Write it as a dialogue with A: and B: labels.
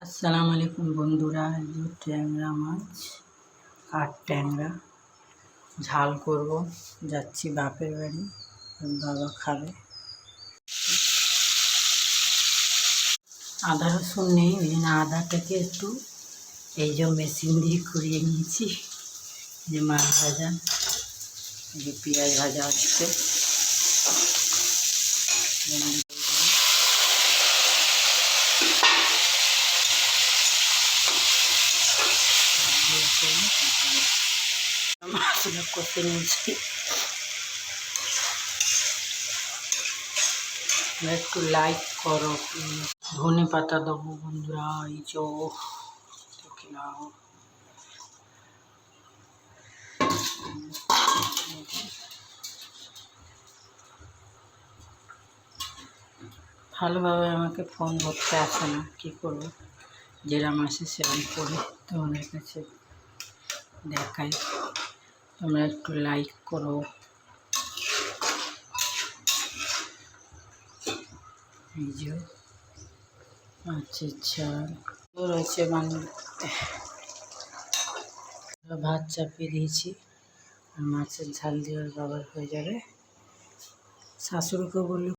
A: আসসালামু আলাইকুম বন্ধুরা, এই ট্যাংরা মাছ কাঠ ট্যাংরা ঝাল করব। যাচ্ছি বাপের বাড়ি, বাবা খাবে। আদা রসুন নেই, ওই জন্য আদাটাকে একটু এই যে মেশিন দিয়ে কুড়িয়ে নিয়েছি। যে মাছ ভাজা, এই যে পেঁয়াজ ভাজা হচ্ছে। মাছগুলো কষে নিয়েছি, একটু লাইক করো। ধনে পাতা দেবো বন্ধুরা, এই যে দেখে নাও। ভালোভাবে আমাকে ফোন করতে আসে না, কী করবো, যেরকম আসে সেরকম করে তোমাদের কাছে দেখাই। তোমরা একটু লাইক করো। এই যে আচ্ছা রয়েছে, মানে ভাত চাপিয়ে দিয়েছি, আর মাছের ঝাল দিয়ে বাবার হয়ে যাবে। শাশুড়িকে বললে